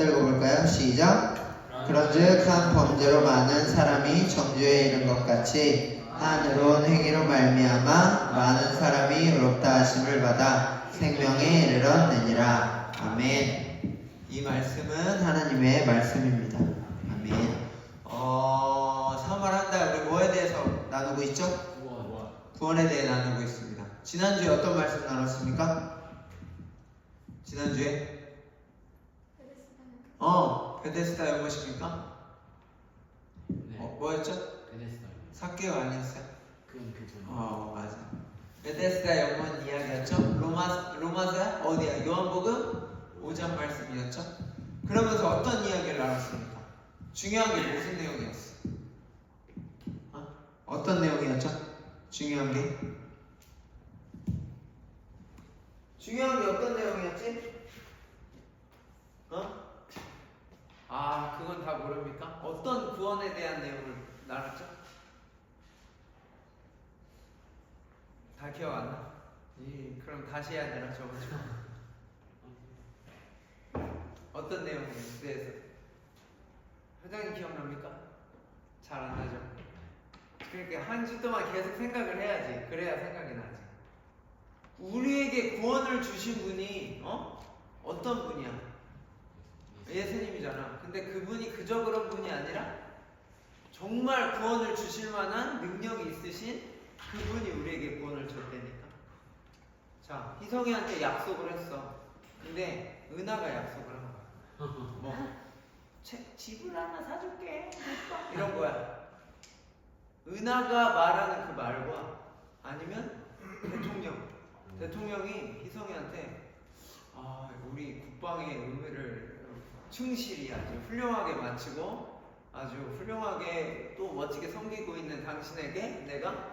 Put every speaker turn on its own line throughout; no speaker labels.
더 읽어볼까요? 시작. 그런즉 한 범죄로 많은 사람이 정죄에 이른 것 같이 한 의로운 행위로 말미암아 많은 사람이 의롭다 하심을 받아 생명에 이르렀느니라. 아멘. 이 말씀은 하나님의 말씀입니다. 아멘. 3월 한 달 우리 뭐에 대해서 나누고 있죠? 구원에 대해 나누고 있습니다. 지난주에 어떤 말씀 나눴습니까? 지난주에? 베데스다 연못입니까?
네.
뭐였죠?
베데스다.
사케오 아니었어요?
그건 그죠.
맞아. 베데스다 연못 이야기였죠? 로마서 어디야? 요한복음 5장 말씀이었죠? 그러면서 어떤 이야기를 나눴습니까? 중요한 게 무슨 내용이었어? 어떤 내용이었죠? 중요한 게? 중요한 게 어떤 내용이었지? 그건 다 모릅니까? 어떤 구원에 대한 내용을 나눴죠? 다 기억 안 나? 그럼 다시 해야 되나 저번주? 어떤 내용에 대해서? 회장님 기억납니까? 잘 안 나죠? 그러니까 한 주 동안 계속 생각을 해야지. 그래야 생각이 나지. 우리에게 구원을 주신 분이 어떤 분이야? 예수님이잖아. 근데 그분이 그저 그런 분이 아니라 정말 구원을 주실 만한 능력이 있으신 그분이 우리에게 구원을 줬다니까. 자, 희성이한테 약속을 했어. 근데 은하가 약속을 한 거야. 집을 하나 사줄게. 이런 거야. 은하가 말하는 그 말과 아니면 대통령이 희성이한테 우리 국방의 의무를 충실히 아주 훌륭하게 마치고 아주 훌륭하게 또 멋지게 섬기고 있는 당신에게 내가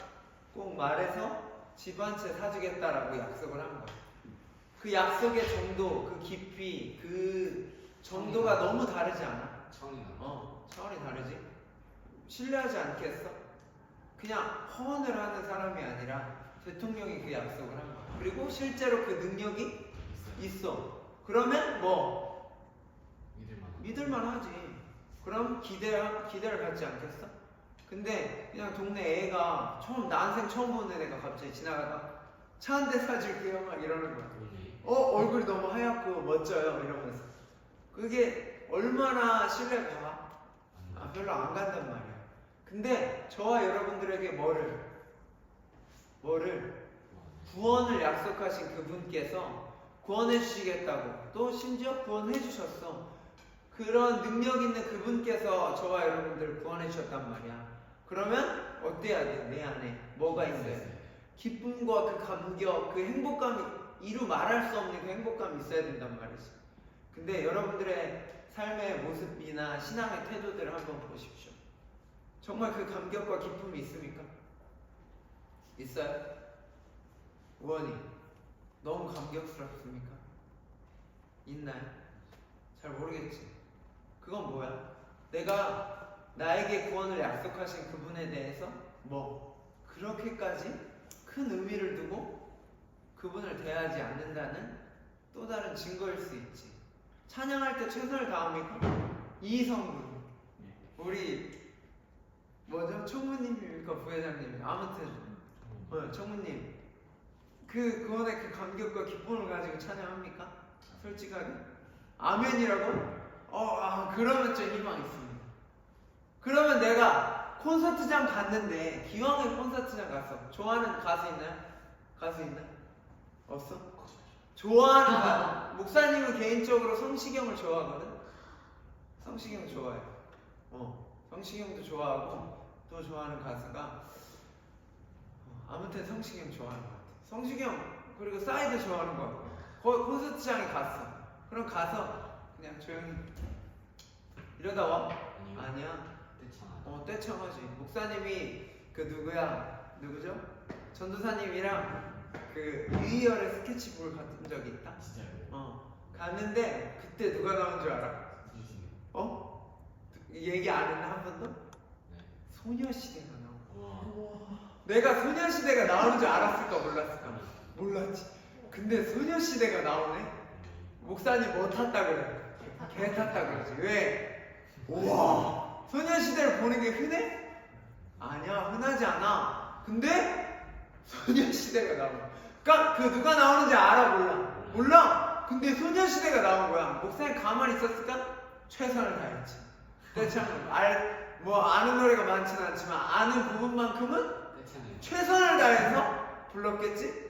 꼭 말해서 집 한 채 사주겠다라고 약속을 한 거야. 그 약속의 정도, 그 깊이, 그 정도가 너무 다르지 않아? 차원이 다르지? 신뢰하지 않겠어? 그냥 허언을 하는 사람이 아니라 대통령이 그 약속을 한 거야. 그리고 실제로 그 능력이 있어. 그러면 믿을만 하지. 그럼 기대를 갖지 않겠어? 근데 그냥 동네 애가 난생 처음 보는 애가 갑자기 지나가다 차 한 대 사줄게요 막 이러는 거야. 얼굴이 너무 하얗고 멋져요 이러면서. 그게 얼마나 신뢰가 가? 별로 안 간단 말이야. 근데 저와 여러분들에게 뭐를 구원을 약속하신 그분께서 구원해 주시겠다고 또 심지어 구원해 주셨어. 그런 능력 있는 그분께서 저와 여러분들을 구원해 주셨단 말이야. 그러면 어때야 돼? 내 안에 뭐가 있어야 돼? 기쁨과 그 감격, 그 행복감이 이루 말할 수 없는 그 행복감이 있어야 된단 말이지. 근데 여러분들의 삶의 모습이나 신앙의 태도들을 한번 보십시오. 정말 그 감격과 기쁨이 있습니까? 있어요? 우원이 너무 감격스럽습니까? 있나요? 잘 모르겠지. 그건 뭐야? 내가 나에게 구원을 약속하신 그분에 대해서 그렇게까지 큰 의미를 두고 그분을 대하지 않는다는 또 다른 증거일 수 있지. 찬양할 때 최선을 다합니까? 이성군 우리 총무님입니까? 부회장님 아무튼 총무님 그 구원의 그 감격과 기쁨을 가지고 찬양합니까? 솔직하게? 아멘이라고? 그러면 좀 희망이 있습니다. 그러면 내가 콘서트장 갔는데 기왕에 콘서트장 갔어. 좋아하는 가수 있나요? 가수 있나? 없어? 좋아하는 가수. 목사님은 개인적으로 성시경을 좋아하거든? 성시경 좋아해. 성시경도 좋아하고 또 좋아하는 가수가 아무튼 성시경 좋아하는 것 같아. 성시경 그리고 싸이도 좋아하는 것 같고 거기 콘서트장에 갔어. 그럼 가서 그냥 조용히 이러다 와? 아니야. 떼창하지. 목사님이 누구죠? 전도사님이랑 그 유희열의 스케치북을 갔던 적이 있다.
진짜요?
갔는데 그때 누가 나온 줄 알아? 얘기 안 했나 한 번도?
네.
소녀시대가 나온 거야. 내가 소녀시대가 나오는 줄 알았을까 몰랐을까? 몰랐지. 근데 소녀시대가 나오네. 목사님 뭐 탔다 그래? 개 탔다 그러지. 왜? 우와, 소녀시대를 보는 게 흔해? 아니야, 흔하지 않아. 근데 소녀시대가 나와. 그러니까 그 누가 나오는지 알아, 몰라? 몰라. 근데 소녀시대가 나온 거야. 목사님 가만히 있었을까? 최선을 다했지. 떼창을 아는 노래가 많지는 않지만 아는 부분만큼은 최선을 다해서 불렀겠지?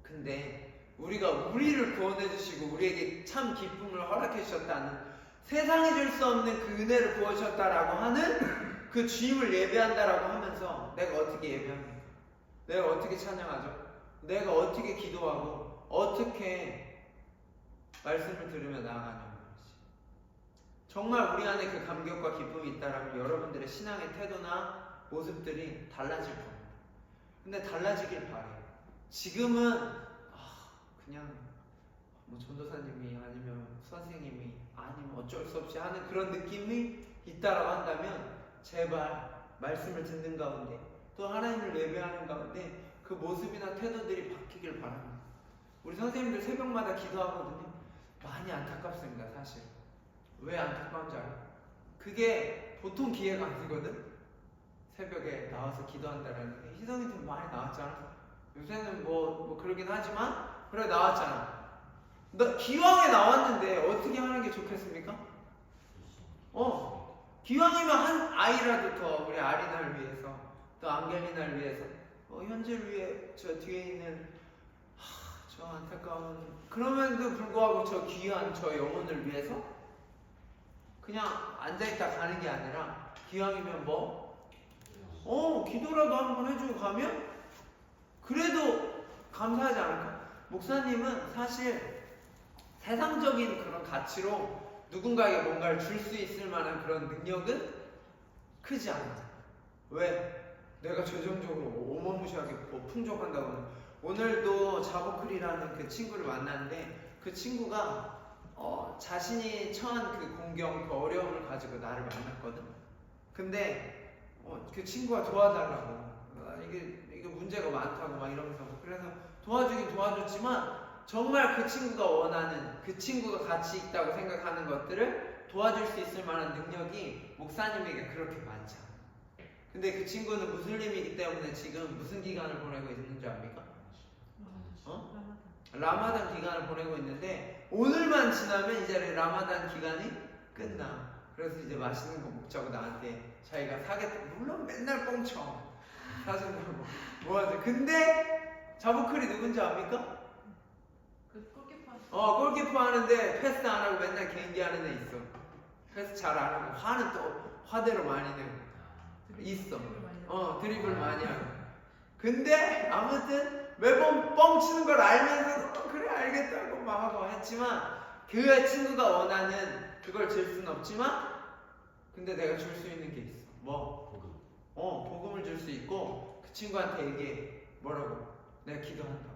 근데 우리가 우리를 구원해 주시고 우리에게 참 기쁨을 허락해 주셨다는, 세상에 줄 수 없는 그 은혜를 부어주셨다라고 하는 그 주임을 예배한다라고 하면서 내가 어떻게 예배합니까? 내가 어떻게 찬양하죠? 내가 어떻게 기도하고 어떻게 말씀을 들으며 나아가냐는 거지. 정말 우리 안에 그 감격과 기쁨이 있다라면 여러분들의 신앙의 태도나 모습들이 달라질 겁니다. 근데 달라지길 바래요. 지금은 그냥 뭐 전도사님이 아니면 선생님이 아니면 어쩔 수 없이 하는 그런 느낌이 있다라고 한다면 제발 말씀을 듣는 가운데 또 하나님을 예배하는 가운데 그 모습이나 태도들이 바뀌길 바랍니다. 우리 선생님들 새벽마다 기도하거든요. 많이 안타깝습니다. 사실 왜 안타까운지 알아요? 그게 보통 기회가 아니거든. 새벽에 나와서 기도한다라는 게. 희성이들 많이 나왔잖아. 요새는 뭐 그러긴 하지만 그래 나왔잖아. 너 기왕에 나왔는데 어떻게 하는 게 좋겠습니까? 기왕이면 한 아이라도 더 우리 아리나를 위해서, 또 안겔리나를 위해서, 현지를 위해 저 뒤에 있는 저 안타까운, 그럼에도 불구하고 저 귀한 저 영혼을 위해서 그냥 앉아있다 가는 게 아니라 기왕이면 기도라도 한번 해주고 가면 그래도 감사하지 않을까? 목사님은 사실 세상적인 그런 가치로 누군가에게 뭔가를 줄 수 있을 만한 그런 능력은 크지 않아. 왜? 내가 재정적으로 어마무시하게 풍족한다고. 오늘도 자보클이라는 그 친구를 만났는데 그 친구가 자신이 처한 그 공경, 그 어려움을 가지고 나를 만났거든. 근데 그 친구가 도와달라고, 이게 문제가 많다고 막 이러면서, 그래서 도와주긴 도와줬지만 정말 그 친구가 원하는, 그 친구가 가치 있다고 생각하는 것들을 도와줄 수 있을 만한 능력이 목사님에게 그렇게 많지 않아. 근데 그 친구는 무슬림이기 때문에 지금 무슨 기간을 보내고 있는 줄 압니까? 라마단 기간을 보내고 있는데 오늘만 지나면 이제 라마단 기간이 끝나. 그래서 이제 맛있는 거 먹자고 나한테 자기가 사겠다. 물론 맨날 뻥쳐 사준다고 뭐하지. 근데 자부클이 누군지 압니까?
그 골키퍼.
골키퍼 하는데 패스 안 하고 맨날 개인기 하는 애 있어. 패스 잘 안 하고 화는 또 화대로 많이 내고 있어. 드리블 많이 하고. 근데 아무튼 매번 뻥치는 걸 알면서 그래 알겠다고 막 하고 했지만 그 친구가 원하는 그걸 줄 수는 없지만 근데 내가 줄 수 있는 게 있어.
복음.
복음을 줄 수 있고 그 친구한테 얘기해. 뭐라고? 내가 기도한다고.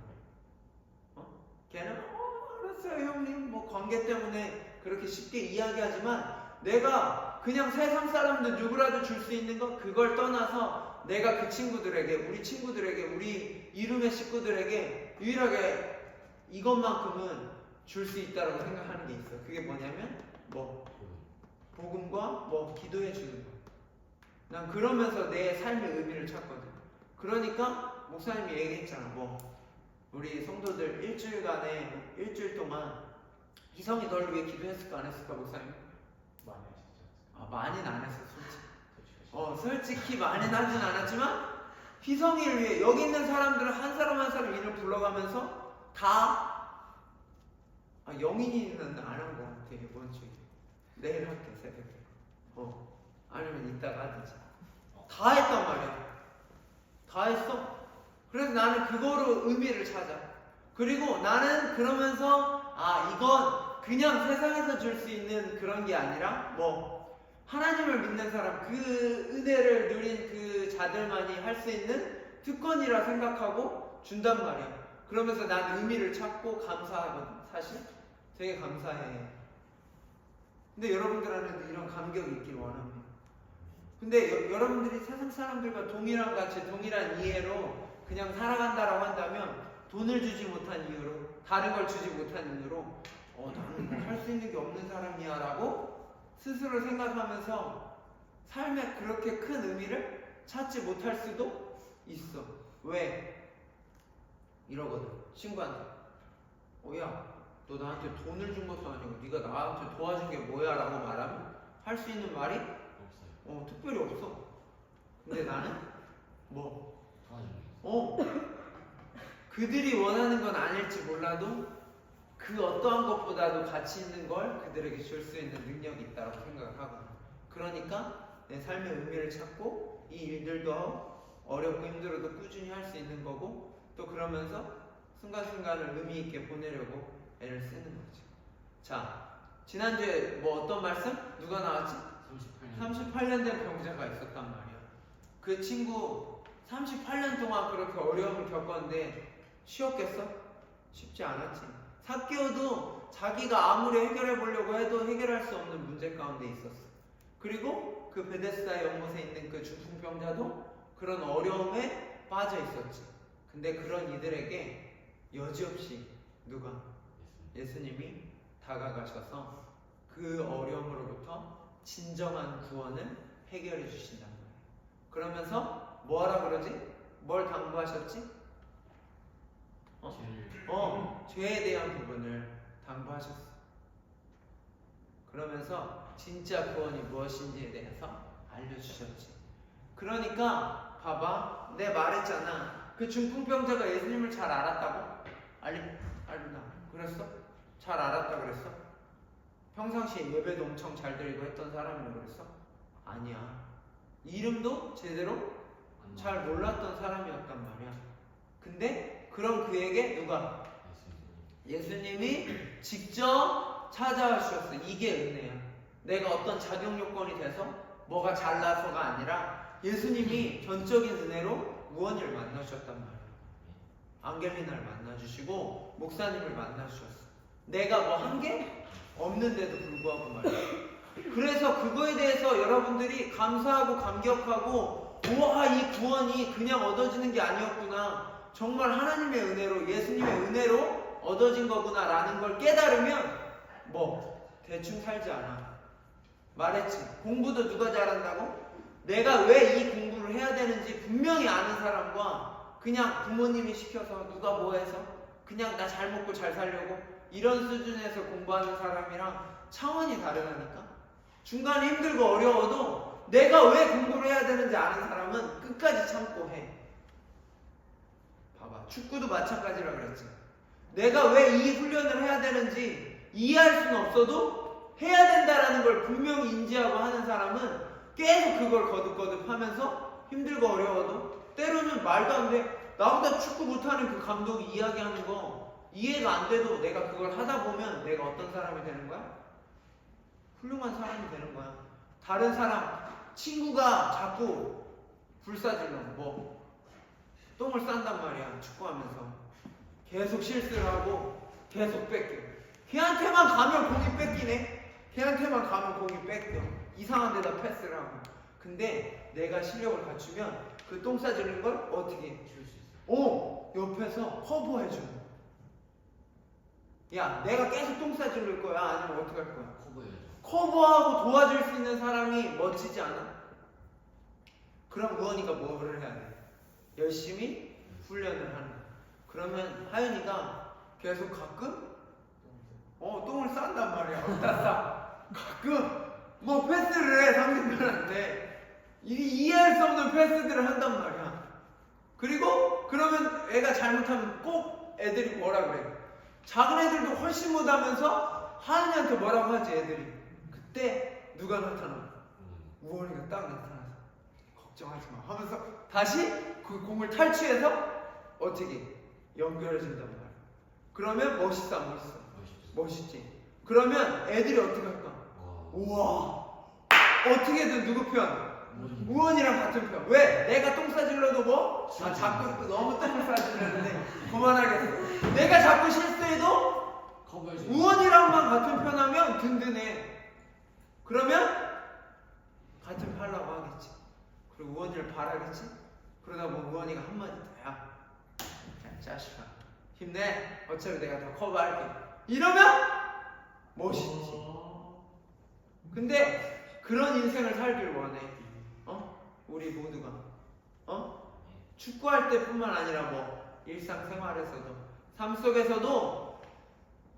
걔는 알았어요 형님, 뭐 관계 때문에 그렇게 쉽게 이야기하지만 내가 그냥 세상 사람들 누구라도 줄 수 있는 거 그걸 떠나서 내가 그 친구들에게, 우리 친구들에게, 우리 이름의 식구들에게 유일하게 이것만큼은 줄 수 있다라고 생각하는 게 있어. 그게 뭐냐면 복음과 기도해 주는 거. 난 그러면서 내 삶의 의미를 찾거든. 그러니까 목사님이 얘기했잖아. 우리 성도들 일주일 동안 희성이 널 위해 기도했을까 안 했을까 목사님?
많이 하시죠.
많이는 안 했어 솔직히. 솔직히 많이는 하진 않았지만 희성이를 위해 여기 있는 사람들은 한 사람 한 사람 이름 불러가면서 다 영인이는 안 한 것 같아. 이번 주에 내일 할게 새벽에. 아니면 이따가 하든지. 다 했단 말이야. 다 했어. 그래서 나는 그거로 의미를 찾아. 그리고 나는 그러면서 이건 그냥 세상에서 줄 수 있는 그런 게 아니라 하나님을 믿는 사람, 그 은혜를 누린 그 자들만이 할 수 있는 특권이라 생각하고 준단 말이야. 그러면서 난 의미를 찾고 감사하거든. 사실 되게 감사해. 근데 여러분들한테도 이런 감격이 있길 원합니다. 근데 여러분들이 세상 사람들과 동일한 가치, 동일한 이해로 그냥 살아간다라고 한다면 돈을 주지 못한 이유로, 다른 걸 주지 못한 이유로 나는 뭐 할 수 있는 게 없는 사람이야 라고 스스로 생각하면서 삶에 그렇게 큰 의미를 찾지 못할 수도 있어. 왜? 이러거든. 친구한테 야, 너 나한테 돈을 준 것도 아니고 네가 나한테 도와준 게 뭐야 라고 말하면 할 수 있는 말이
없어요.
특별히 없어. 근데 나는 뭐
도와주는 게
그들이 원하는 건 아닐지 몰라도 그 어떠한 것보다도 가치 있는 걸 그들에게 줄 수 있는 능력이 있다고 생각을 하고, 그러니까 내 삶의 의미를 찾고 이 일들도 어렵고 힘들어도 꾸준히 할 수 있는 거고, 또 그러면서 순간순간을 의미 있게 보내려고 애를 쓰는 거지. 자, 지난주에 뭐 어떤 말씀? 누가 나왔지? 38년 된 병자가 있었단 말이야. 그 친구 38년 동안 그렇게 어려움을 겪었는데 쉬웠겠어? 쉽지 않았지. 삭개오도 자기가 아무리 해결해 보려고 해도 해결할 수 없는 문제 가운데 있었어. 그리고 그 베데스다 연못에 있는 그 중풍병자도 그런 어려움에 빠져 있었지. 근데 그런 이들에게 여지없이 누가? 예수님이 다가가셔서 그 어려움으로부터 진정한 구원을 해결해 주신단 말이에요. 그러면서 뭐하라 그러지? 뭘 당부하셨지? 죄에 대한 부분을 당부하셨어. 그러면서 진짜 구원이 무엇인지에 대해서 알려주셨지. 그러니까 봐봐, 내 말했잖아. 그 중풍병자가 예수님을 잘 알았다고? 알나? 그랬어? 잘 알았다 그랬어? 평상시에 예배도 엄청 잘 드리고 했던 사람이라고 그랬어? 아니야. 이름도 제대로 잘 몰랐던 사람이었단 말이야. 근데 그런 그에게 누가? 예수님이 직접 찾아와 주셨어. 이게 은혜야. 내가 어떤 작용 요건이 돼서 뭐가 잘나서가 아니라 예수님이 전적인 은혜로 무언이를 만나주셨단 말이야. 안겔리나를 만나주시고 목사님을 만나주셨어. 내가 뭐 한 게 없는데도 불구하고 말이야. 그래서 그거에 대해서 여러분들이 감사하고 감격하고, 우와, 이 구원이 그냥 얻어지는 게 아니었구나, 정말 하나님의 은혜로, 예수님의 은혜로 얻어진 거구나 라는 걸 깨달으면 뭐 대충 살지 않아. 말했지. 공부도 누가 잘한다고? 내가 왜 이 공부를 해야 되는지 분명히 아는 사람과 그냥 부모님이 시켜서 누가 뭐 해서 그냥 나 잘 먹고 잘 살려고 이런 수준에서 공부하는 사람이랑 차원이 다르다니까. 중간에 힘들고 어려워도 내가 왜 공부를 해야 되는지 아는 사람은 끝까지 참고 해. 봐봐, 축구도 마찬가지라 그랬지. 내가 왜 이 훈련을 해야 되는지 이해할 수는 없어도 해야 된다라는 걸 분명히 인지하고 하는 사람은 계속 그걸 거듭거듭 하면서 힘들고 어려워도, 때로는 말도 안 돼, 나보다 축구 못하는 그 감독이 이야기하는 거 이해가 안 돼도 내가 그걸 하다 보면 내가 어떤 사람이 되는 거야? 훌륭한 사람이 되는 거야. 다른 사람, 친구가 자꾸 불사질러 뭐 똥을 싼단 말이야. 축구하면서 계속 실수를 하고 계속 뺏겨. 걔한테만 가면 공이 뺏기네. 걔한테만 가면 공이 뺏겨. 이상한 데다 패스를 하고. 근데 내가 실력을 갖추면 그 똥 싸지는 걸 어떻게 해?
줄 수 있어요.
옆에서 커버해줘. 야, 내가 계속 똥 싸지를 거야? 아니면 어떻게 할 거야? 커버하고 도와줄 수 있는 사람이 멋지지 않아? 그럼 우원이가 뭐를 해야 돼? 열심히 훈련을 하는 거야. 그러면 하윤이가 계속 가끔 똥을 싼단 말이야. 어디다 싸? 가끔 뭐 패스를 해, 상대편한테. 이해할 수 없는 패스들을 한단 말이야. 그리고 그러면 애가 잘못하면 꼭 애들이 뭐라 그래? 작은 애들도 훨씬 못하면서 하은이한테 뭐라고 하지 애들이. 그때 누가 나타나? 우원이가 딱 나타나서 걱정하지 마 하면서 다시 그 공을 탈취해서 어떻게 연결해준단 말이야. 그러면 멋있어 안 멋있어? 멋있지. 그러면 애들이 어떻게 할까? 우와, 어떻게든 누구 편? 우원이랑 같은 편. 왜? 내가 똥 싸질러도 뭐? 자꾸 너무 똥을 싸질렀는데 그만하겠어. 내가 자꾸 실수해도 우원이랑만 같은 편 하면 든든해. 그러면 같은 편 하려고 하겠지. 그리고 우원이를 바라겠지. 그러다 보면 우원이가 한마디 더, 야, 자식아 힘내, 어차피 내가 다 커버할게. 이러면 멋있지. 근데 그런 인생을 살길 원해. 우리 모두가. 축구할 때뿐만 아니라 뭐 일상생활에서도 삶 속에서도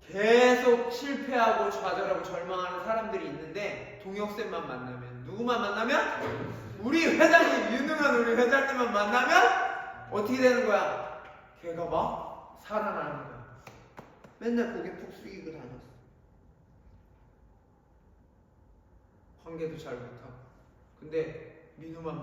계속 실패하고 좌절하고 절망하는 사람들이 있는데 동혁쌤만 만나면 누구만 만나면 우리 회장님 유능한 우리 회장님만 만나면 어떻게 되는 거야? 걔가 막 살아나는 거야. 맨날 고개 푹 숙이고 다녔어. 관계도 잘 못하고. 근데 민호만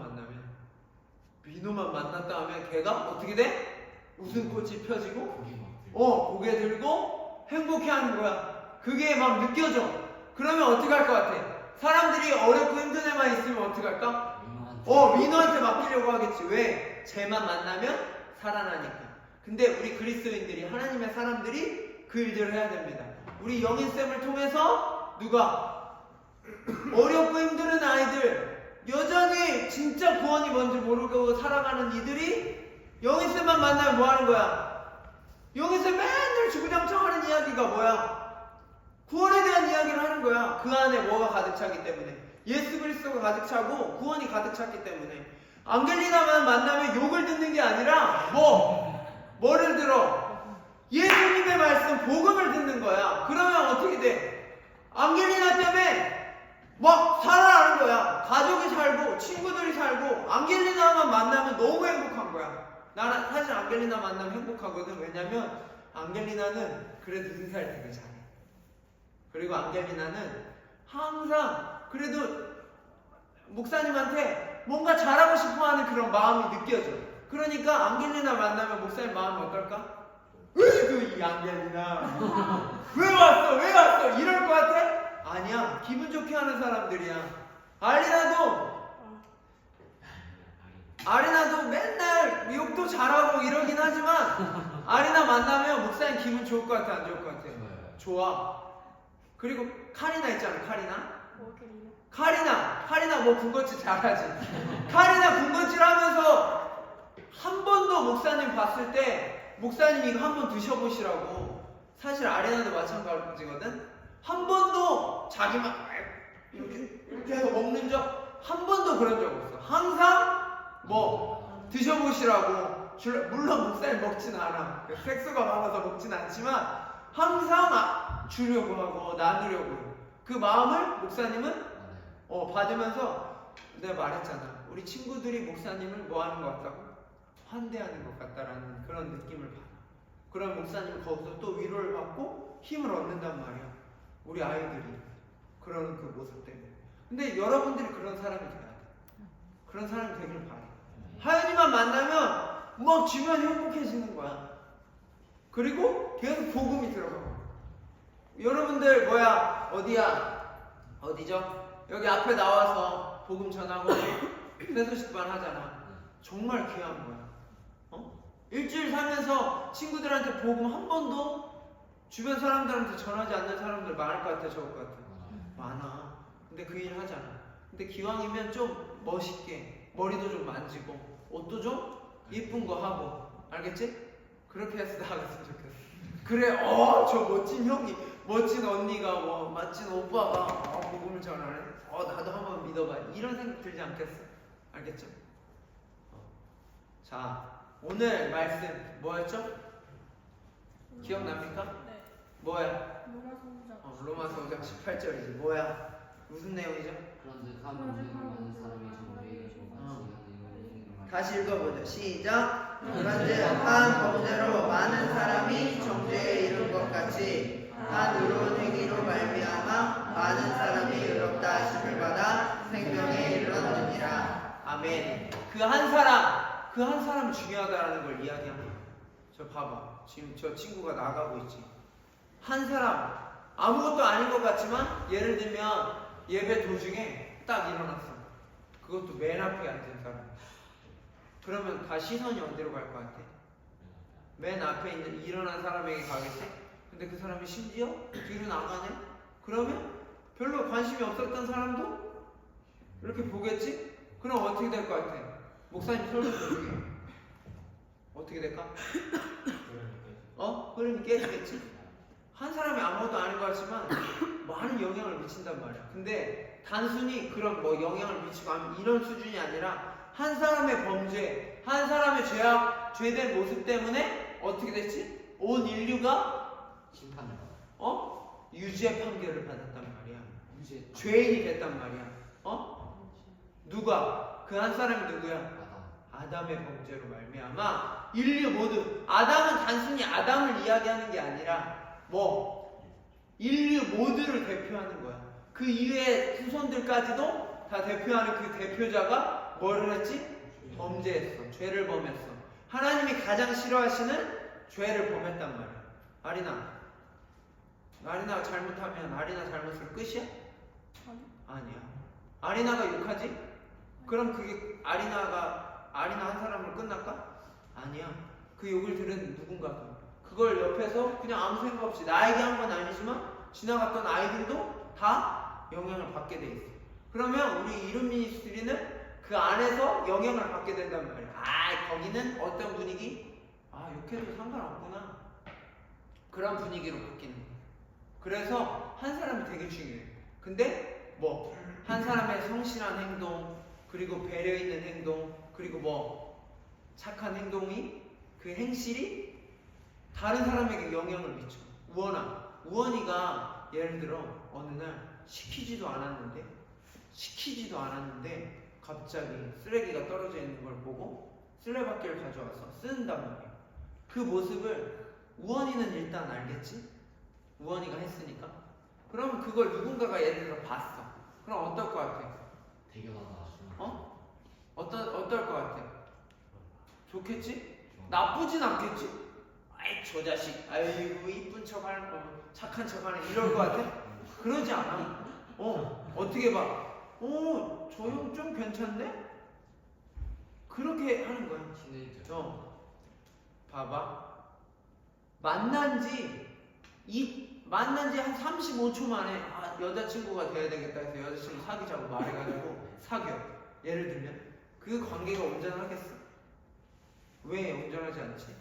만났다 하면 걔가 어떻게 돼? 웃음꽃이 펴지고 고개 들고 행복해하는 거야. 그게 막 느껴져. 그러면 어떻게 할 것 같아? 사람들이 어렵고 힘든 애만 있으면 어떻게 할까? 민호한테 맡기려고 하겠지. 왜? 쟤만 만나면 살아나니까. 근데 우리 그리스도인들이 하나님의 사람들이 그 일들을 해야 됩니다. 우리 영인쌤을 통해서 누가 어렵고 힘든 아이들 여전히 진짜 구원이 뭔지 모르고 살아가는 이들이 영희쌤만 만나면 뭐 하는 거야? 영희쌤 맨날 주구장창하는 이야기가 뭐야? 구원에 대한 이야기를 하는 거야. 그 안에 뭐가 가득 차기 때문에. 예수 그리스도가 가득 차고 구원이 가득 찼기 때문에. 안겔리나만 만나면 욕을 듣는 게 아니라 뭐를 들어? 예수님의 말씀, 복음을 듣는 거야. 그러면 어떻게 돼? 안겔리나 때문에 막 살아나는 거야. 가족이 살고 친구들이 살고 안겔리나만 만나면 너무 행복한 거야. 나는 사실 안겔리나 만나면 행복하거든. 왜냐면 안겔리나는 그래도 인사를 되게 잘해. 그리고 안겔리나는 항상 그래도 목사님한테 뭔가 잘하고 싶어하는 그런 마음이 느껴져. 그러니까 안겔리나 만나면 목사님 마음이 어떨까? 으이구 이 안겔리나 왜 왔어 이럴 것 같아? 아니야. 기분 좋게 하는 사람들이야. 아리나도 맨날 욕도 잘하고 이러긴 하지만 아리나 만나면 목사님 기분 좋을 것 같아? 안 좋을 것 같아? 좋아. 그리고 카리나 있잖아. 카리나 뭐 군것질 잘하지. 카리나 군것질 하면서 한 번도 목사님 봤을 때 목사님 이거 한 번 드셔보시라고. 사실 아리나도 마찬가지거든. 한 번도 자기만 이렇게 해서 먹는 적 한 번도 그런 적 없어. 항상 뭐 드셔보시라고. 물론 목사님 먹진 않아. 색소가 많아서 먹진 않지만 항상 주려고 하고 나누려고. 그 마음을 목사님은 받으면서 내가 말했잖아. 우리 친구들이 목사님을 뭐 하는 것 같다고? 환대하는 것 같다라는 그런 느낌을 받아. 그럼 목사님은 거기서 또 위로를 받고 힘을 얻는단 말이야. 우리 아이들이 그런 그 모습 때문에. 근데 여러분들이 그런 사람이 돼야 돼. 그런 사람이 되길 바래. 하연이만 만나면 막 주변이 행복해지는 거야. 그리고 계속 복음이 들어가고. 여러분들 어디죠? 여기 앞에 나와서 복음 전하고 세수식반 하잖아. 정말 귀한 거야. 일주일 살면서 친구들한테 복음 한 번도 주변 사람들한테 전하지 않는 사람들 많을 것 같아, 적을 것 같아? 많아. 근데 그 일 하잖아. 근데 기왕이면 좀 멋있게 머리도 좀 만지고 옷도 좀 예쁜 거 하고. 알겠지? 그렇게 해서 나갔으면 좋겠어. 그래, 저 멋진 형이, 멋진 언니가, 멋진 오빠가 복음을 전하네. 나도 한번 믿어봐. 이런 생각 들지 않겠어? 알겠죠? 자, 오늘 말씀 뭐였죠? 기억납니까?
네.
뭐야?
로마서 5장.
로마서 5장 18절이지. 뭐야? 무슨 내용이죠?
그런데 많은 사람이
다시 읽어보죠. 시작. 그런즉 한 범죄로 많은 사람이 정죄에 이른 것 같이 한 의로운 행위로 말미암아 많은 사람이 의롭다 하심을 받아 생명에 이르렀느니라. 아멘. 그 한 사람 중요하다라는 걸 이야기합니다. 저 봐봐. 지금 저 친구가 나가고 있지. 한 사람 아무것도 아닌 것 같지만 예를 들면 예배 도중에 딱 일어났어. 그것도 맨 앞에 앉은 사람. 그러면 다 시선이 어디로 갈 것 같아? 맨 앞에 있는 일어난 사람에게 가겠지? 근데 그 사람이 심지어 뒤로 나가네? 그러면 별로 관심이 없었던 사람도 이렇게 보겠지? 그럼 어떻게 될 것 같아? 목사님 설명 해주게. 어떻게 될까? 흐름이 깨지겠지? 한 사람이 아무것도 아닌 것 같지만 많은 영향을 미친단 말이야. 근데 단순히 그런 뭐 영향을 미치고 하면 이런 수준이 아니라 한 사람의 범죄, 한 사람의 죄된 모습 때문에 어떻게 됐지? 온 인류가
심판을 받아.
유죄 판결을 받았단 말이야.
유죄.
죄인이 됐단 말이야. 누가? 그 한 사람이 누구야?
아담.
아담의 범죄로 말미암아 인류 모두, 아담은 단순히 아담을 이야기하는 게 아니라 뭐 인류 모두를 대표하는 거야. 그 이외의 후손들까지도 다 대표하는 그 대표자가 뭐를 했지? 범죄했어. 죄를 범했어. 하나님이 가장 싫어하시는 죄를 범했단 말이야. 아리나가 잘못하면 아리나 잘못을 끝이야? 아니야. 아리나가 욕하지? 그럼 그게 아리나 한 사람으로 끝날까? 아니야. 그 욕을 들은 누군가가 그걸 옆에서 그냥 아무 생각 없이 나에게 한 건 아니지만 지나갔던 아이들도 다 영향을 받게 돼 있어. 그러면 우리 이름 미니스트리는 그 안에서 영향을 받게 된단 말이야. 거기는 어떤 분위기? 욕해도 상관없구나. 그런 분위기로 바뀌는 거야. 그래서 한 사람이 되게 중요해. 근데 뭐 한 사람의 성실한 행동, 그리고 배려 있는 행동, 그리고 뭐 착한 행동이, 그 행실이 다른 사람에게 영향을 미쳐. 우원이가 예를 들어 어느 날 시키지도 않았는데 갑자기 쓰레기가 떨어져 있는 걸 보고 쓰레받기를 가져와서 쓴단 말이야. 그 모습을 우원이는 일단 알겠지? 우원이가 했으니까. 그럼 그걸 누군가가 예를 들어 봤어. 그럼 어떨 것 같아?
대견하다.
어떨 것 같아? 좋겠지? 나쁘진 않겠지? 저 자식, 아이고 이쁜 척하는 거, 착한 척하는 이럴 것 같아? 그러지 않아. 어떻게 봐? 저 형 좀 괜찮네? 그렇게 하는 거야.
티네이저.
봐봐. 만난 지 한 35초 만에 여자친구가 돼야 되겠다 해서 여자친구 사귀자고 말해가지고 사귀어. 예를 들면 그 관계가 온전하겠어? 왜 온전하지 않지?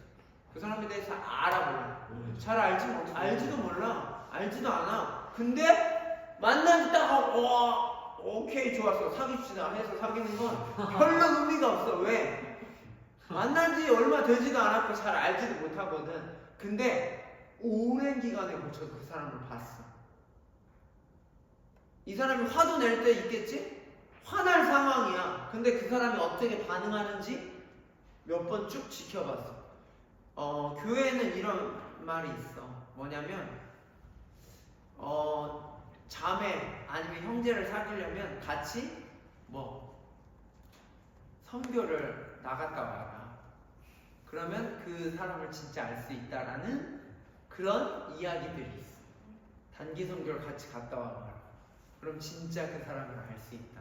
그 사람에 대해서 알아보려. 잘 알지도 몰라. 알지도 않아. 근데 만난 지 딱 오케이 좋았어 사귀시다 해서 사귀는 건 별로 의미가 없어. 왜? 만난 지 얼마 되지도 않았고 잘 알지도 못하거든. 근데 오랜 기간에 걸쳐 그 사람을 봤어. 이 사람이 화도 낼 때 있겠지? 화날 상황이야. 근데 그 사람이 어떻게 반응하는지 몇 번 쭉 지켜봤어. 교회에는 이런 말이 있어. 뭐냐면 자매 아니면 형제를 사귀려면 같이 선교를 나갔다 와라. 그러면 그 사람을 진짜 알 수 있다라는 그런 이야기들이 있어. 단기 선교를 같이 갔다 와라. 그럼 진짜 그 사람을 알 수 있다.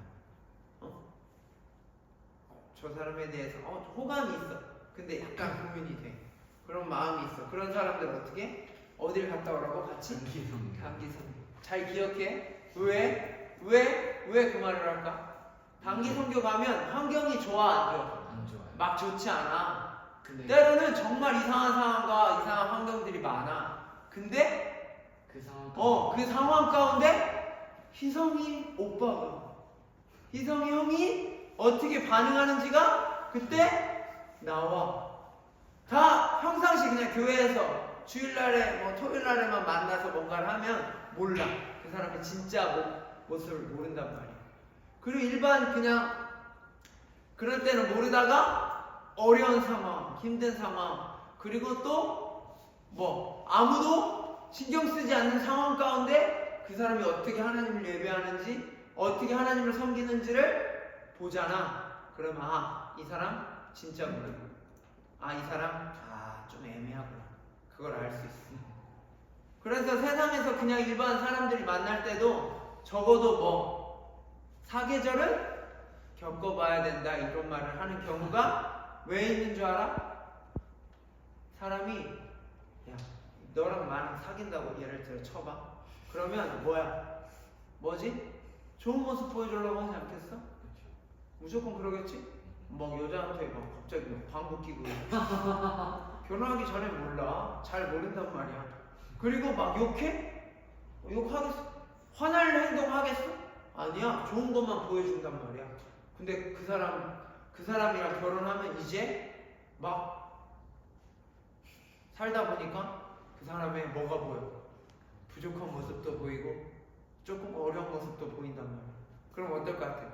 저 사람에 대해서 호감이 있어. 근데 약간 고민이 돼. 그런 마음이 있어. 그런 사람들 어떻게? 어딜 갔다 오라고? 같이? 단기 선교. 잘 기억해. 왜 그 말을 할까? 단기 선교 가면 환경이 좋아 안 좋아?
안 좋아요.
막 좋지 않아.
근데
때로는 정말 이상한 상황과 이상한 환경들이 많아. 근데
그 상황.
그 상황 가운데 희성이 형이 어떻게 반응하는지가 그때 나와. 다 평상시 그냥 교회에서 주일날에 토요일날에만 만나서 뭔가를 하면 몰라. 그 사람의 진짜 모습을 모른단 말이야. 그리고 일반 그냥 그럴 때는 모르다가 어려운 상황, 힘든 상황, 그리고 또 아무도 신경 쓰지 않는 상황 가운데 그 사람이 어떻게 하나님을 예배하는지, 어떻게 하나님을 섬기는지를 보잖아. 그럼 이 사람 진짜구나. 이 사람 좀 애매하구나. 그걸 알 수 있어. 그래서 세상에서 그냥 일반 사람들이 만날 때도 적어도 사계절을 겪어봐야 된다 이런 말을 하는 경우가 왜 있는 줄 알아? 사람이 너랑 나랑 사귄다고 예를 들어 쳐봐. 그러면 뭐지? 좋은 모습 보여주려고 하지 않겠어? 무조건 그러겠지? 여자한테 갑자기 방구 끼고 결혼하기 전에 몰라. 잘 모른단 말이야. 그리고 막 욕해? 욕하겠어? 화날 행동 하겠어? 아니야. 좋은 것만 보여준단 말이야. 근데 그 사람이랑 결혼하면 이제 막 살다 보니까 그 사람의 뭐가 보여? 부족한 모습도 보이고 조금 어려운 모습도 보인단 말이야. 그럼 어떨 것 같아?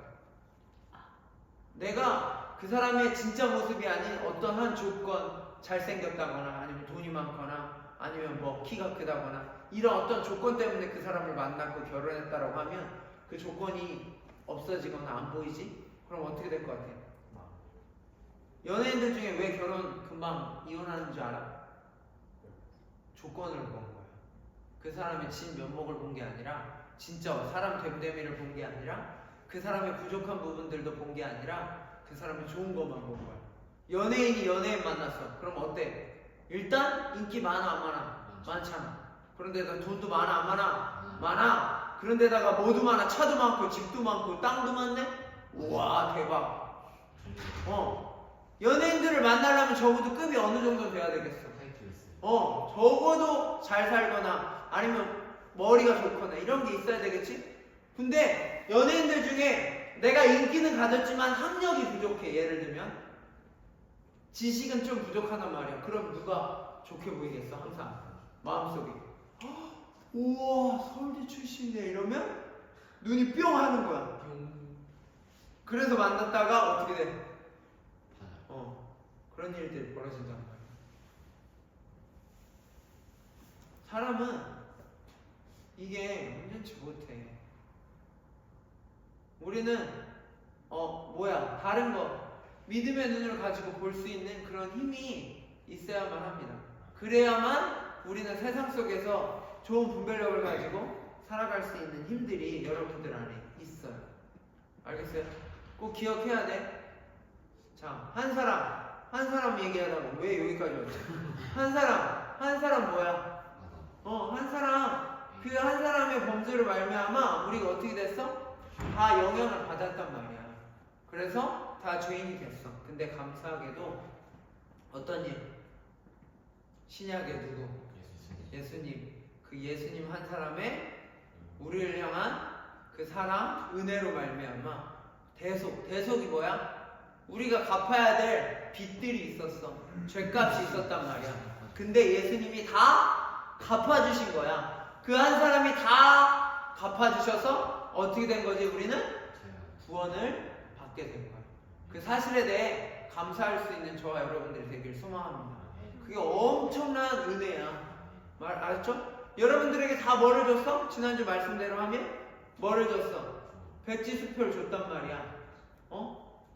내가 그 사람의 진짜 모습이 아닌 어떤 한 조건, 잘생겼다거나 아니면 돈이 많거나 아니면 뭐 키가 크다거나 이런 어떤 조건 때문에 그 사람을 만났고 결혼했다라고 하면 그 조건이 없어지거나 안 보이지? 그럼 어떻게 될 것 같아? 연예인들 중에 왜 결혼 금방 이혼하는 줄 알아? 조건을 본 거야. 그 사람의 진 면목을 본 게 아니라 진짜 사람 됨됨이를 본 게 아니라 그 사람의 부족한 부분들도 본 게 아니라 그 사람의 좋은 것만 본 거야. 연예인이 연예인 만났어. 그럼 어때? 일단 인기 많아 안 많아? 많잖아. 그런데다 돈도 많아 안 많아? 많아. 그런데다가 뭐도 많아. 차도 많고 집도 많고 땅도 많네? 우와 대박. 연예인들을 만나려면 적어도 급이 어느 정도 돼야 되겠어? 적어도 잘 살거나 아니면 머리가 좋거나 이런 게 있어야 되겠지? 근데 연예인들 중에 내가 인기는 가졌지만 학력이 부족해. 예를 들면 지식은 좀 부족하단 말이야. 그럼 누가 좋게 보이겠어? 항상 마음속에 우와 서울대 출신이네 이러면 눈이 뿅 하는 거야. 그래서 만났다가 어떻게 돼? 그런 일들이 벌어진단 말이야. 사람은 이게 온전치 못해. 우리는 다른 거 믿음의 눈을 가지고 볼 수 있는 그런 힘이 있어야만 합니다. 그래야만 우리는 세상 속에서 좋은 분별력을 가지고 살아갈 수 있는 힘들이 여러분들 안에 있어요. 알겠어요? 꼭 기억해야 돼. 자, 한 사람 얘기하다가 왜 여기까지 왔지? 한 사람 뭐야? 그 한 사람의 범죄로 말미암아 우리가 어떻게 됐어? 다 영향을 받았단 말이야. 그래서 다 죄인이 됐어. 근데 감사하게도 어떤 일? 신약의 누구? 예수님. 그 예수님 한 사람의 우리를 향한 그 사랑, 은혜로 말미암아 대속이 뭐야? 우리가 갚아야 될 빚들이 있었어. 죄값이 있었단 말이야. 근데 예수님이 다 갚아주신 거야. 그 한 사람이 다 갚아주셔서 어떻게 된 거지? 우리는 구원을 받게 된 거야. 그 사실에 대해 감사할 수 있는 저와 여러분들이 되길 소망합니다. 그게 엄청난 은혜야. 알았죠? 여러분들에게 다 뭐를 줬어? 지난주 말씀대로 하면 뭐를 줬어? 백지수표를 줬단 말이야.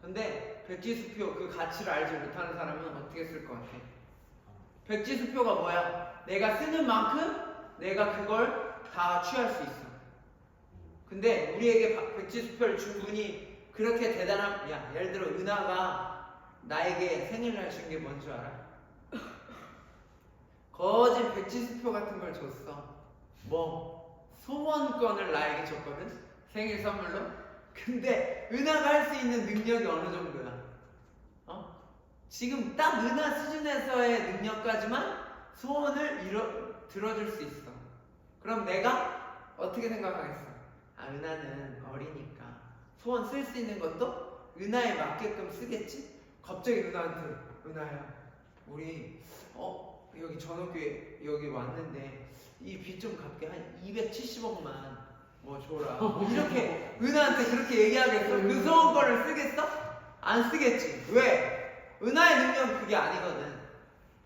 근데 백지수표 그 가치를 알지 못하는 사람은 어떻게 쓸 것 같아? 백지수표가 뭐야? 내가 쓰는 만큼 내가 그걸 다 취할 수 있어. 근데 우리에게 백지수표를 준 분이 그렇게 대단한, 예를 들어 은하가 나에게 생일날 준 게 뭔 줄 알아? 거진 백지수표 같은 걸 줬어. 소원권을 나에게 줬거든? 생일 선물로? 근데 은하가 할 수 있는 능력이 어느 정도야? 지금 딱 은하 수준에서의 능력까지만 소원을 들어줄 수 있어. 그럼 내가 어떻게 생각하겠어? 은하는 어리니까 소원 쓸 수 있는 것도 은하에 맞게끔 쓰겠지? 갑자기 은하한테, 은하야 우리 여기 전업교회 여기 왔는데 이 빚 좀 갚게 한 270억만 줘라. 이렇게 은하한테 그렇게 얘기하겠어? 그 소원권을 쓰겠어? 안 쓰겠지. 왜? 은하의 능력은 그게 아니거든.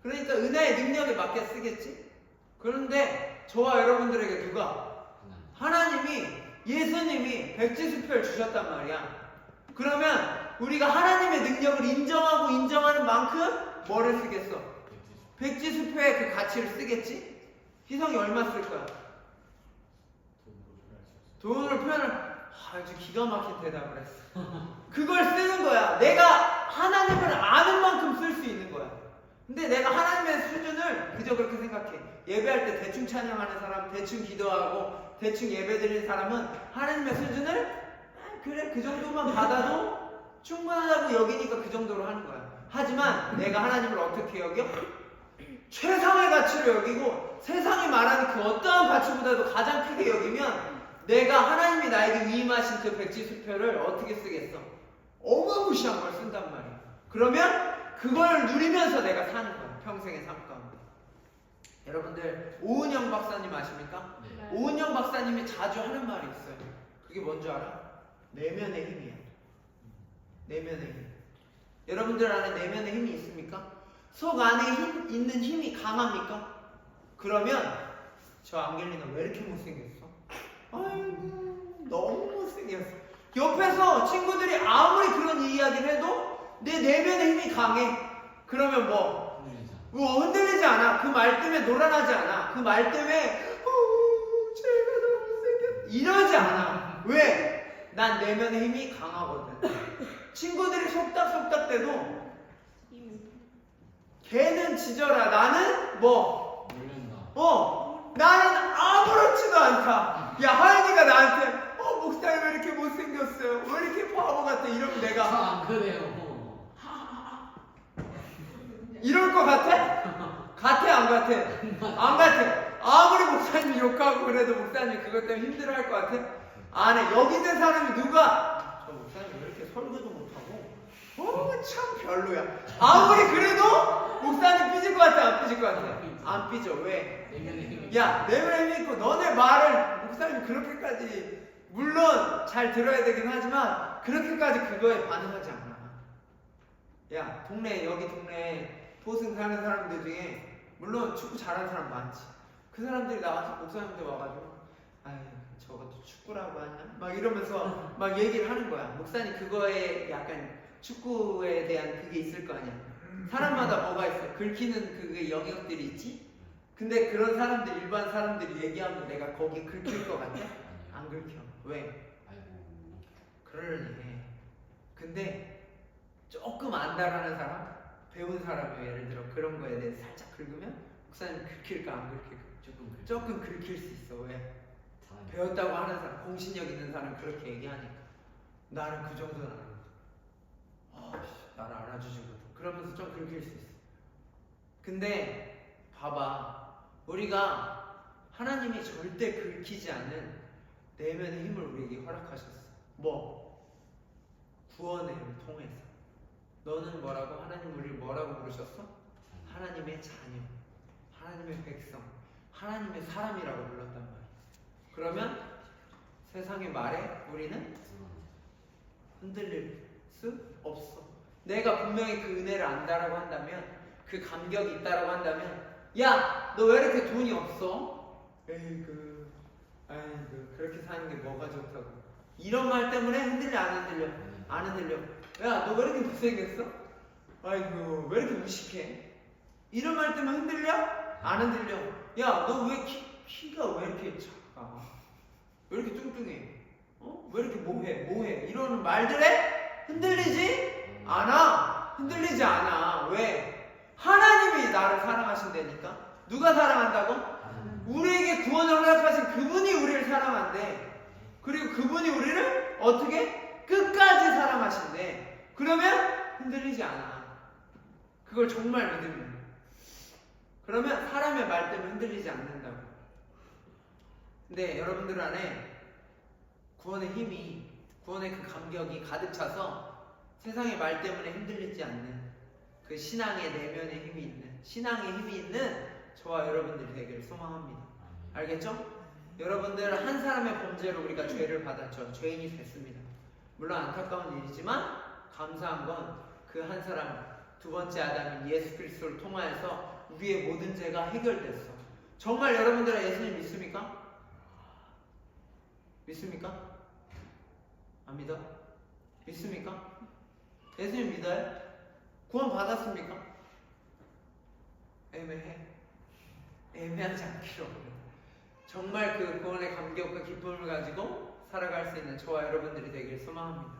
그러니까 은하의 능력에 맞게 쓰겠지. 그런데 저와 여러분들에게 누가? 하나님이, 예수님이 백지수표를 주셨단 말이야. 그러면 우리가 하나님의 능력을 인정하고 인정하는 만큼 뭐를 쓰겠어? 백지수표의 그 가치를 쓰겠지? 희성이 얼마 쓸 거야? 돈으로 표현을 아주 기가 막힌 대답을 했어. 그걸 쓰는 거야. 내가 하나님을 아는 만큼 쓸 수 있는 거야. 근데 내가 하나님의 수준을 그저 그렇게 생각해. 예배할 때 대충 찬양하는 사람, 대충 기도하고 대충 예배드리는 사람은 하나님의 수준을 그래 그 정도만 받아도 충분하다고 여기니까 그 정도로 하는 거야. 하지만 내가 하나님을 어떻게 여겨? 최상의 가치로 여기고 세상이 말하는 그 어떠한 가치보다도 가장 크게 여기면 내가 하나님이 나에게 위임하신 그 백지수표를 어떻게 쓰겠어? 어마무시한 걸 쓴단 말이야. 그러면 그걸 누리면서 내가 사는 거야. 평생의 삶 가운데. 여러분들 오은영 박사님 아십니까?
네.
오은영 박사님이 자주 하는 말이 있어요. 그게 뭔지 알아? 내면의 힘이야. 내면의 힘. 여러분들 안에 내면의 힘이 있습니까? 속 안에 있는 힘이 강합니까? 그러면 저 안겔리나 왜 이렇게 못생겼어? 아이고 너무 못생겼어. 옆에서 친구들이 아무리 그런 이야기를 해도 내 내면의 힘이 강해. 그러면 뭐? 흔들리지 않아. 그 말 때문에 놀아나지 않아. 그 말 때문에 제가 너무 못생겼어 이러지 않아. 왜? 난 내면의 힘이 강하거든. 친구들이 속닥속닥 대도 걔는 지져라. 나는 뭐? 나는 아무렇지도 않다. 야, 하연이가 나한테 목사님 왜 이렇게 못생겼어요? 왜 이렇게 바보 같아? 이러면 내가
안 그래요.
이럴 것 같아? 같아 안 같아? 안 같아. 아무리 목사님 욕하고 그래도 목사님 그것 때문에 힘들어할 것 같아? 안 해. 여기 있는 사람이 누가 저 목사님 왜 이렇게 설교도 못하고 참 별로야. 아무리 그래도 목사님 삐질 것 같아 안 삐질 것 같아? 안 삐져. 왜? 야, 내면에 힘이 있고 너네 말을 목사님이 그렇게까지 물론 잘 들어야 되긴 하지만 그렇게까지 그거에 반응하지 않아. 야, 여기 동네에 포승 사는 사람들 중에 물론 축구 잘하는 사람 많지. 그 사람들이 나와서 목사님한테 와가지고 아유 저것도 축구라고 하냐? 막 이러면서 막 얘기를 하는 거야. 목사님 그거에 약간 축구에 대한 그게 있을 거 아니야. 사람마다 뭐가 있어. 긁히는 그게 영역들이 있지. 근데 그런 사람들 일반 사람들이 얘기하면 내가 거기 긁힐 것 같아? 안 긁혀. 왜? 그러려니. 근데 조금 안다라는 사람, 배운 사람이 예를 들어 그런 거에 대해 살짝 긁으면 목사님 긁힐까 안 긁힐까? 조금 긁힐 수 있어. 왜? 배웠다고 하는 사람, 공신력 있는 사람 그렇게 얘기하니까 나는 그 정도는 아니거든. 나를 알아주시거든. 그러면서 좀 긁힐 수 있어. 근데 봐봐, 우리가 하나님이 절대 긁히지 않는 내면의 힘을 우리에게 허락하셨어. 뭐? 구원을 통해서. 너는 뭐라고? 하나님 우리를 뭐라고 부르셨어? 하나님의 자녀, 하나님의 백성, 하나님의 사람이라고 불렀단 말이야. 그러면 세상의 말에 우리는 흔들릴 수 없어. 내가 분명히 그 은혜를 안다라고 한다면, 그 감격이 있다라고 한다면, 야, 너 왜 이렇게 돈이 없어? 에이그, 그렇게 사는 게 뭐가 좋다고. 이런 말 때문에 흔들려 안 흔들려? 안 흔들려. 야, 너 왜 이렇게 못생겼어? 아이고, 왜 이렇게 무식해? 이런 말 때문에 흔들려? 안 흔들려. 야, 너 왜 키가 왜 이렇게 작아? 왜 이렇게 뚱뚱해? 왜 이렇게 뭐해? 이러는 말들에 흔들리지 않아. 흔들리지 않아. 왜? 하나님이 나를 사랑하신다니까. 누가 사랑한다고? 우리에게 구원을 허락하신 그분이 우리를 사랑한대. 그리고 그분이 우리를 어떻게? 끝까지 사랑하신대. 그러면 흔들리지 않아. 그걸 정말 믿으면. 그러면 사람의 말 때문에 흔들리지 않는다고. 근데 여러분들 안에 구원의 힘이, 구원의 그 감격이 가득 차서 세상의 말 때문에 흔들리지 않는 그 신앙의 내면의 힘이 있는, 신앙의 힘이 있는 저와 여러분들이 되기를 소망합니다. 알겠죠? 여러분들 한 사람의 범죄로 우리가 죄를 받았죠. 죄인이 됐습니다. 물론 안타까운 일이지만 감사한 건 그 한 사람, 두 번째 아담인 예수 그리스도를 통하여서 우리의 모든 죄가 해결됐어. 정말 여러분들은 예수님 믿습니까? 믿습니까? 안 믿어? 믿습니까? 예수님 믿어요? 구원 받았습니까? 애매해. 애매하지 않기로. 정말 그 구원의 감격과 기쁨을 가지고 살아갈 수 있는 저와 여러분들이 되길 소망합니다.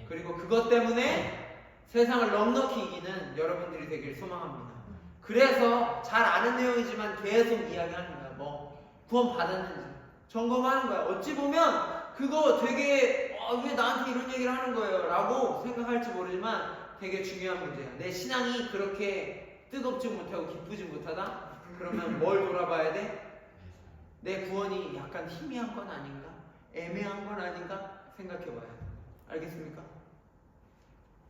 그리고 그것 때문에 세상을 넉넉히 이기는 여러분들이 되길 소망합니다. 그래서 잘 아는 내용이지만 계속 이야기하는 거야. 뭐 구원 받았는지 점검하는 거야. 어찌 보면 그거 되게 왜 나한테 이런 얘기를 하는 거예요? 라고 생각할지 모르지만 되게 중요한 문제야. 내 신앙이 그렇게 뜨겁지 못하고 기쁘지 못하다? 그러면 뭘 돌아봐야 돼? 내 구원이 약간 희미한 건 아닌가? 애매한 건 아닌가? 생각해봐야 돼. 알겠습니까?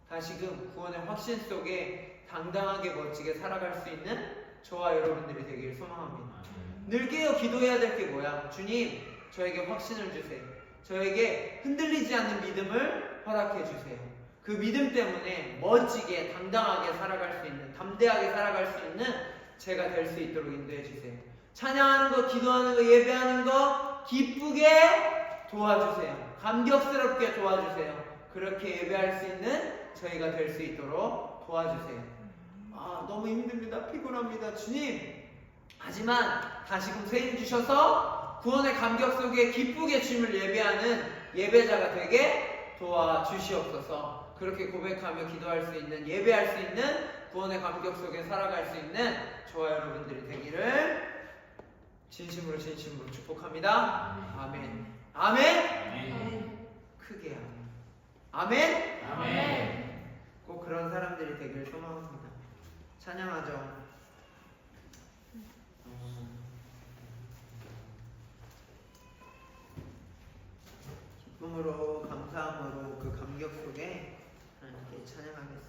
다시금 구원의 확신 속에 당당하게 멋지게 살아갈 수 있는 저와 여러분들이 되길 소망합니다. 늘 깨어 기도해야 될 게 뭐야? 주님, 저에게 확신을 주세요. 저에게 흔들리지 않는 믿음을 허락해 주세요. 그 믿음 때문에 멋지게 당당하게 살아갈 수 있는, 담대하게 살아갈 수 있는 제가 될 수 있도록 인도해 주세요. 찬양하는 거, 기도하는 거, 예배하는 거 기쁘게 도와주세요. 감격스럽게 도와주세요. 그렇게 예배할 수 있는 저희가 될 수 있도록 도와주세요. 너무 힘듭니다. 피곤합니다. 주님, 하지만 다시금 새 힘 주셔서 구원의 감격 속에 기쁘게 주님을 예배하는 예배자가 되게 도와주시옵소서. 그렇게 고백하며 기도할 수 있는, 예배할 수 있는, 구원의 감격 속에 살아갈 수 있는 저와 여러분들이 되기를 진심으로 축복합니다. 아멘. 아멘. 크게 아멘. 아멘. 꼭 그런 사람들이 되기를 소망합니다. 찬양하죠. 기쁨으로, 감사함으로 그 감격 속에 하나님께 찬양하겠습니다.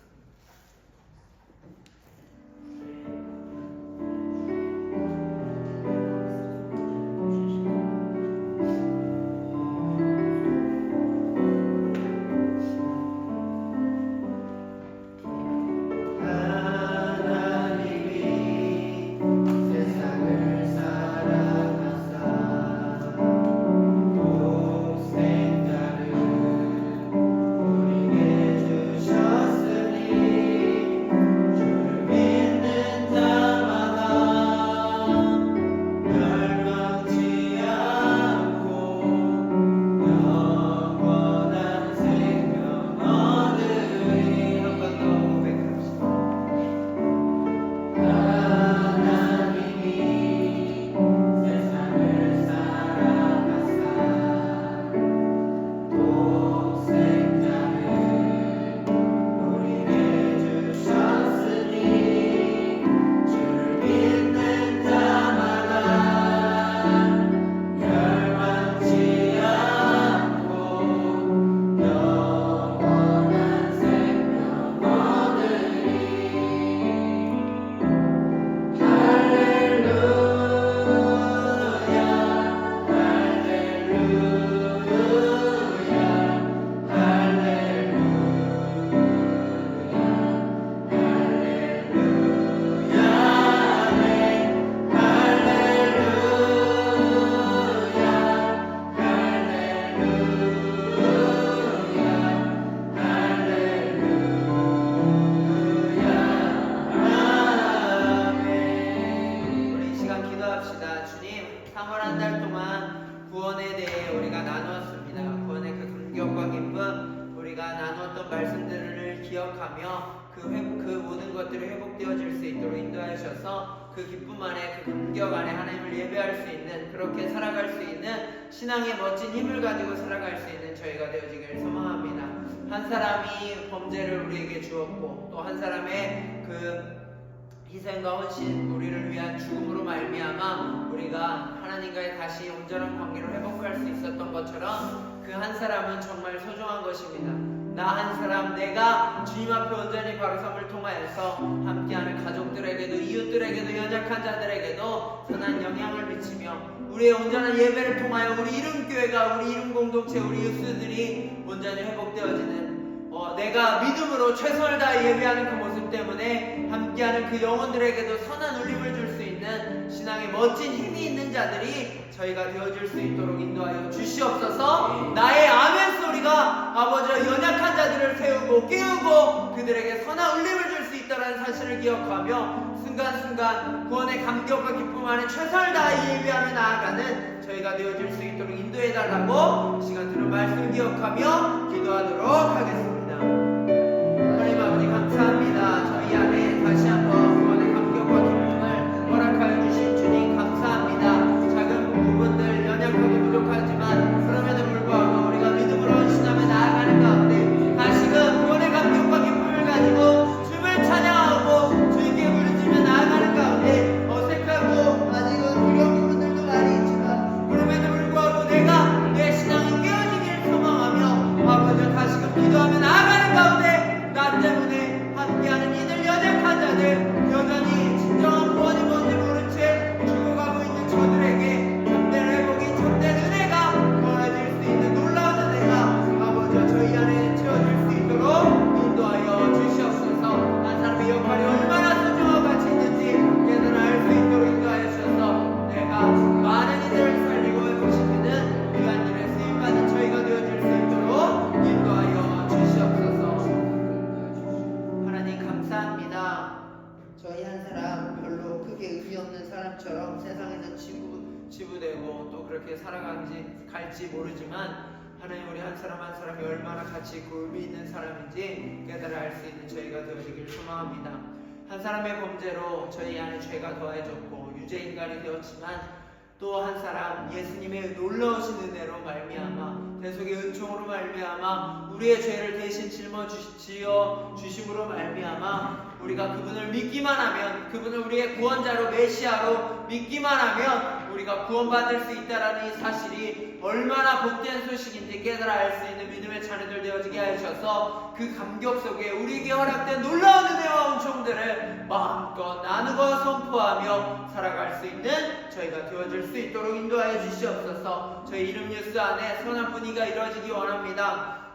그 모든 것들이 회복되어질 수 있도록 인도하셔서 그 기쁨 안에, 그 감격 안에 하나님을 예배할 수 있는, 그렇게 살아갈 수 있는 신앙의 멋진 힘을 가지고 살아갈 수 있는 저희가 되어지길 소망합니다. 한 사람이 범죄를 우리에게 주었고 또 한 사람의 그 희생과 헌신, 우리를 위한 죽음으로 말미암아 우리가 하나님과의 다시 온전한 관계를 회복할 수 있었던 것처럼 그 한 사람은 정말 소중한 것입니다. 나 한 사람, 내가 주님 앞에 온전히 바로 섬을 통하여서 함께하는 가족들에게도, 이웃들에게도, 연약한 자들에게도 선한 영향을 미치며 우리의 온전한 예배를 통하여 우리 이름교회가, 우리 이름 공동체, 우리 유스들이 온전히 회복되어지는, 내가 믿음으로 최선을 다해 예배하는 그 모습 때문에 함께하는 그 영혼들에게도 선한 울림을 줄 수 있는 신앙의 멋진 힘이 있는 자들이 저희가 되어줄 수 있도록 인도하여 주시옵소서. 나의 아멘 소리가 아버지와 연약한 자들을 세우고 깨우고 그들에게 선한 울림을 줄 수 있다는 사실을 기억하며 순간순간 구원의 감격과 기쁨 안에 최선을 다해 예배하며 나아가는 저희가 되어줄 수 있도록 인도해달라고 시간 들은 말씀 기억하며 기도하도록 하겠습니다. 하나님 아버지 감사합니다. 저희 안에 다시 한번 구원의 감격과 기쁨을 허락하여 주신 주님 감사합니다. 작은 부분들 연약하고 부족하지만 그럼에도 불구하고 우리가 믿음으로 헌신하며 나아가는 가운데 다시금 구원의 감격과 기쁨을 가지고 주님을 찬양하고 주님께 부르짖 살아가는지 갈지 모르지만 하나님 우리 한 사람 한 사람이 얼마나 가치 있고 의미 있는 사람인지 깨달아 알 수 있는 저희가 되어지길 소망합니다. 한 사람의 범죄로 저희 안에 죄가 더해졌고 유죄인간이 되었지만 또 한 사람 예수님의 놀라우신 은혜로 말미암아 대속의 은총으로 말미암아 우리의 죄를 대신 짊어지어 주심으로 말미암아 우리가 그분을 믿기만 하면 그분을 우리의 구원자로 메시아로 믿기만 하면 우리가 구원받을 수 있다라는 이 사실이 얼마나 복된 소식인지 깨달아 알 수 있는 믿음의 자녀들 되어지게 하셔서 그 감격 속에 우리에게 허락된 놀라운 은혜와 은총들을 마음껏 나누고 선포하며 살아갈 수 있는 저희가 되어질 수 있도록 인도하여 주시옵소서. 저희 이름 뉴스 안에 선한 분위기가 이루어지기 원합니다.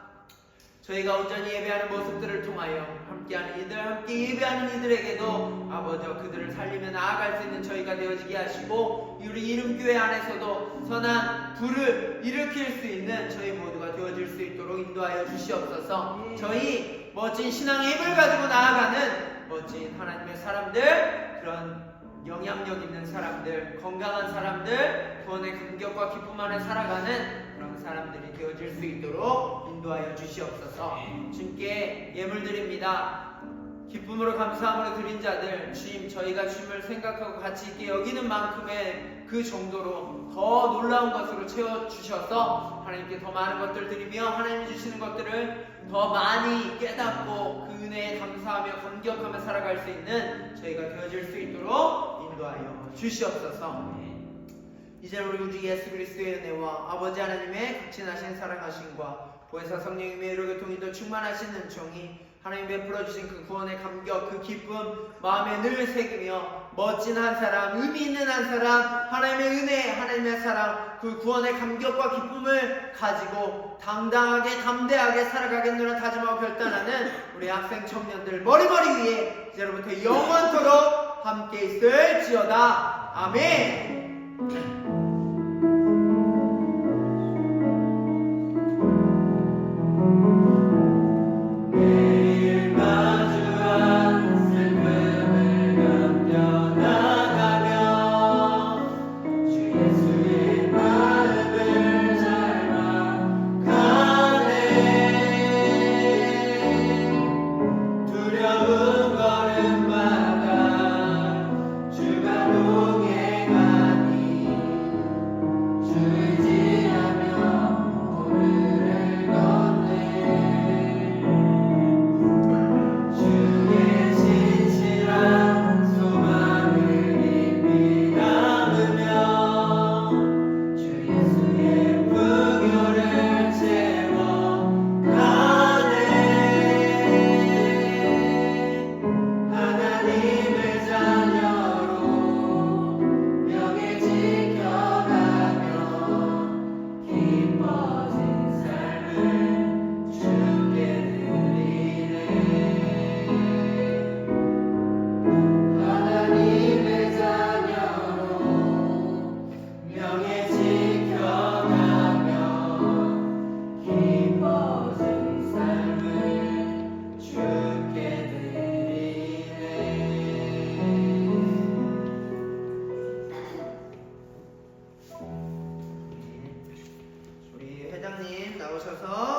저희가 온전히 예배하는 모습들을 통하여 함께하는 이들, 함께 예배하는 이들에게도 아버지와 그들을 살리며 나아갈 수 있는 저희가 되어지게 하시고 우리 이름교회 안에서도 선한 불을 일으킬 수 있는 저희 모두가 되어질 수 있도록 인도하여 주시옵소서. 저희 멋진 신앙의 힘을 가지고 나아가는 멋진 하나님의 사람들, 그런 영향력 있는 사람들, 건강한 사람들, 구원의 감격과 기쁨 안에 살아가는 그런 사람들이 되어질 수 있도록 인도하여 주시옵소서. 주님께 예물 드립니다. 기쁨으로 감사함으로 드린 자들, 주님 저희가 주님을 생각하고 가치 있게 여기는 만큼의 그 정도로 더 놀라운 것으로 채워주셔서 하나님께 더 많은 것들 드리며 하나님이 주시는 것들을 더 많이 깨닫고 그 은혜에 감사하며 감격하며 살아갈 수 있는 저희가 되어질 수 있도록 인도하여 주시옵소서. 이제 우리 우주 예수 그리스도의 은혜와 아버지 하나님의 극진하신 사랑하심과 보혜사 성령의 매로 교통이도 충만하신 은총이 하나님 베풀어 주신 그 구원의 감격, 그 기쁨 마음에 늘 새기며 멋진 한 사람, 의미 있는 한 사람, 하나님의 은혜, 하나님의 사랑, 그 구원의 감격과 기쁨을 가지고 당당하게 담대하게 살아가겠노라 다짐하고 결단하는 우리 학생 청년들 머리머리 위에 이제로부터 영원토록 함께 있을지어다. 아멘. 회장님 나오셔서